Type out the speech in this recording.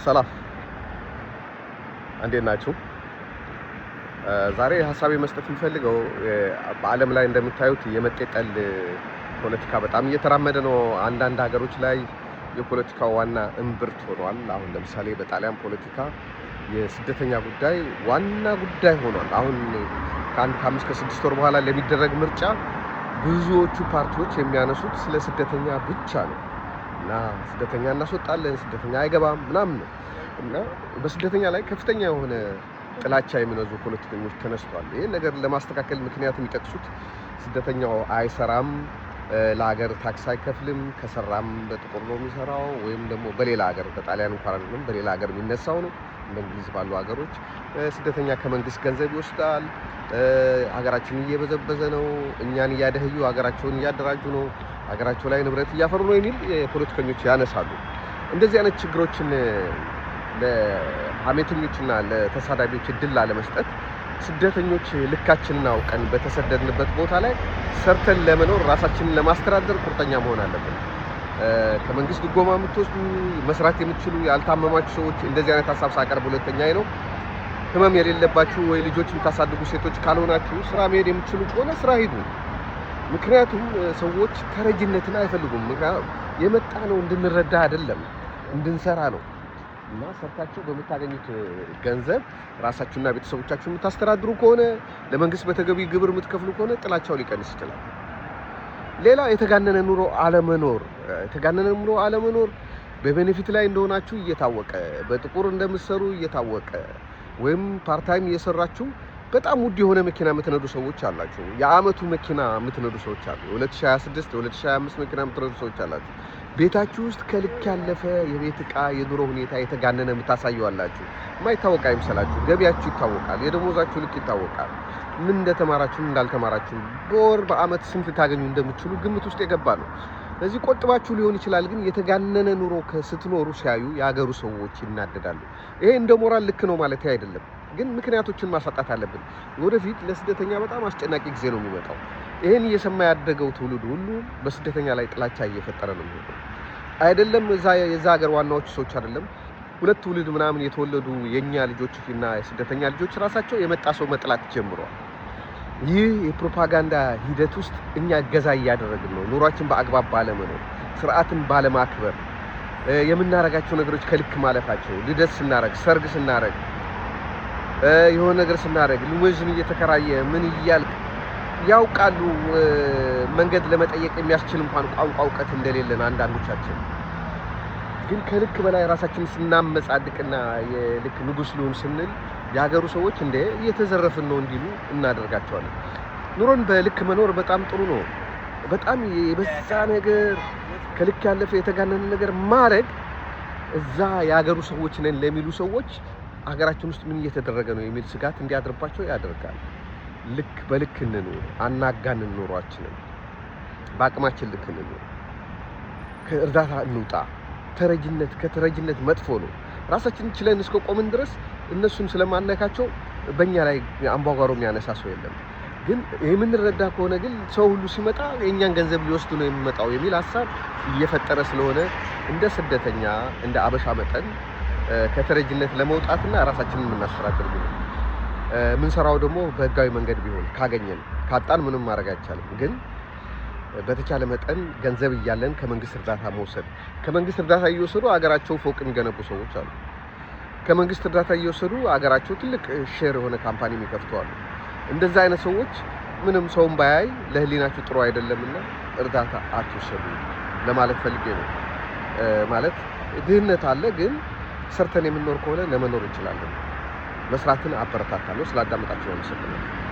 ሰላም እንዴት ናችሁ? ዛሬ ሀሳቤ መስጠት የምፈልገው በዓለም ላይ እንደምታዩት የመጤጠል ፖለቲካ በጣም እየተራመደ ነው። አንዳንድ ሀገሮች ላይ የፖለቲካው ዋና እምብርት ሆኗል። አሁን ለምሳሌ በጣሊያን ፖለቲካ የስደተኛ ጉዳይ ዋና ጉዳይ ሆኗል። አሁን ከአምስት ከስድስት ወር በኋላ ለሚደረግ ምርጫ ብዙዎቹ ፓርቲዎች የሚያነሱት ስለ ስደተኛ ብቻ ነው እና ስደተኛ እናስወጣለን፣ ስደተኛ አይገባም ምናምን ነው እና በስደተኛ ላይ ከፍተኛ የሆነ ጥላቻ የሚነዙ ፖለቲከኞች ተነስተዋል። ይህ ነገር ለማስተካከል ምክንያት የሚጠቅሱት ስደተኛው አይሰራም፣ ለሀገር ታክስ አይከፍልም፣ ከሰራም በጥቁር ነው የሚሰራው፣ ወይም ደግሞ በሌላ ሀገር በጣሊያን እንኳን አይደለም በሌላ ሀገር የሚነሳው ነው። እንደ እንግሊዝ ባሉ ሀገሮች ስደተኛ ከመንግስት ገንዘብ ይወስዳል፣ ሀገራችንን እየበዘበዘ ነው፣ እኛን እያደህዩ ሀገራቸውን እያደራጁ ነው፣ ሀገራቸው ላይ ንብረት እያፈሩ ነው የሚል ፖለቲከኞች ያነሳሉ። እንደዚህ አይነት ችግሮችን ለሐሜተኞችና ለተሳዳቢዎች እድል ላለመስጠት ስደተኞች ልካችንን አውቀን በተሰደድንበት ቦታ ላይ ሰርተን ለመኖር ራሳችንን ለማስተዳደር ቁርጠኛ መሆን አለብን። ከመንግስት ድጎማ የምትወስዱ መስራት የምትችሉ ያልታመማችሁ ሰዎች እንደዚህ አይነት ሀሳብ ሳቀርብ ሁለተኛ ነው። ህመም የሌለባችሁ ወይ ልጆች የምታሳድጉ ሴቶች ካልሆናችሁ ስራ መሄድ የምትችሉ ከሆነ ስራ ሂዱ። ምክንያቱም ሰዎች ተረጅነትን አይፈልጉም። የመጣ ነው እንድንረዳ አይደለም እንድንሰራ ነው። እና ሰርታችሁ በምታገኙት ገንዘብ ራሳችሁና ቤተሰቦቻችሁ የምታስተዳድሩ ከሆነ ለመንግስት በተገቢ ግብር የምትከፍሉ ከሆነ ጥላቻው ሊቀንስ ይችላል። ሌላ የተጋነነ ኑሮ አለመኖር በቤኔፊት ላይ እንደሆናችሁ እየታወቀ በጥቁር እንደምትሰሩ እየታወቀ ወይም ፓርታይም እየሰራችሁ በጣም ውድ የሆነ መኪና የምትነዱ ሰዎች አላችሁ። የአመቱ መኪና የምትነዱ ሰዎች አሉ። 2026 2025 መኪና የምትነዱ ሰዎች አላችሁ። ቤታችሁ ውስጥ ከልክ ያለፈ የቤት ዕቃ የኑሮ ሁኔታ የተጋነነ የምታሳዩ አላችሁ። የማይታወቅ አይምሰላችሁ። ገቢያችሁ ይታወቃል። የደሞዛችሁ ልክ ይታወቃል። ምን እንደተማራችሁ እንዳልተማራችሁ በወር በአመት ስንት ታገኙ እንደምትችሉ ግምት ውስጥ የገባ ነው። ስለዚህ ቆጥባችሁ ሊሆን ይችላል። ግን የተጋነነ ኑሮ ስትኖሩ ሲያዩ የሀገሩ ሰዎች ይናደዳሉ። ይሄ እንደ ሞራል ልክ ነው ማለት አይደለም፣ ግን ምክንያቶችን ማሳጣት አለብን። ወደፊት ለስደተኛ በጣም አስጨናቂ ጊዜ ነው የሚመጣው። ይሄን እየሰማ ያደገው ትውልድ ሁሉ በስደተኛ ላይ ጥላቻ እየፈጠረ ነው የሚሆነው። አይደለም የዛ ሀገር ዋናዎቹ ሰዎች አይደለም፣ ሁለት ትውልድ ምናምን የተወለዱ የኛ ልጆች እና የስደተኛ ልጆች ራሳቸው የመጣ ሰው መጥላት ጀምረዋል። ይህ የፕሮፓጋንዳ ሂደት ውስጥ እኛ እገዛ እያደረግን ነው። ኑሯችን በአግባብ ባለመኖር፣ ስርዓትን ባለማክበር፣ የምናረጋቸው ነገሮች ከልክ ማለፋቸው፣ ልደት ስናረግ፣ ሰርግ ስናረግ፣ የሆነ ነገር ስናረግ ልሙዝን እየተከራየ ምን እያልክ ያውቃሉ። መንገድ ለመጠየቅ የሚያስችል እንኳን ቋንቋ እውቀት እንደሌለን አንዳንዶቻችን ግን ከልክ በላይ ራሳችንን ስናመጻድቅና የልክ ንጉስ ልሁን ስንል የሀገሩ ሰዎች እንደ እየተዘረፍን ነው እንዲሉ እናደርጋቸዋለን። ኑሮን በልክ መኖር በጣም ጥሩ ነው። በጣም የበዛ ነገር ከልክ ያለፈ የተጋነነ ነገር ማድረግ እዛ የሀገሩ ሰዎች ነን ለሚሉ ሰዎች ሀገራችን ውስጥ ምን እየተደረገ ነው የሚል ስጋት እንዲያድርባቸው ያደርጋል። ልክ በልክ እንኑር፣ አናጋንን ኑሯችንን፣ በአቅማችን ልክ እንኑር፣ ከእርዳታ እንውጣ። ከተረጅነት መጥፎ ነው። ራሳችንን ችለን እስከ ቆምን ድረስ እነሱን ስለማነካቸው በእኛ ላይ አምባጓሮ የሚያነሳ ሰው የለም። ግን የምንረዳ ከሆነ ግን ሰው ሁሉ ሲመጣ የእኛን ገንዘብ ሊወስዱ ነው የሚመጣው የሚል ሀሳብ እየፈጠረ ስለሆነ እንደ ስደተኛ እንደ አበሻ መጠን ከተረጅነት ለመውጣትና ራሳችንን የምናስተዳድር ነው። ምንሰራው ደግሞ በህጋዊ መንገድ ቢሆን ካገኘን፣ ካጣን ምንም ማድረግ አይቻልም። ግን በተቻለ መጠን ገንዘብ እያለን ከመንግስት እርዳታ መውሰድ። ከመንግስት እርዳታ እየወሰዱ አገራቸው ፎቅ የሚገነቡ ሰዎች አሉ። ከመንግስት እርዳታ እየወሰዱ አገራቸው ትልቅ ሼር የሆነ ካምፓኒ የሚከፍቱ አሉ። እንደዛ አይነት ሰዎች ምንም ሰውን ባያይ ለህሊናችሁ ጥሩ አይደለምና እርዳታ አትወሰዱ ለማለት ፈልጌ ነው። ማለት ድህነት አለ፣ ግን ሰርተን የምንኖር ከሆነ ለመኖር እንችላለን። መስራትን አበረታታለሁ። ስላዳመጣችሁ አመሰግናለሁ።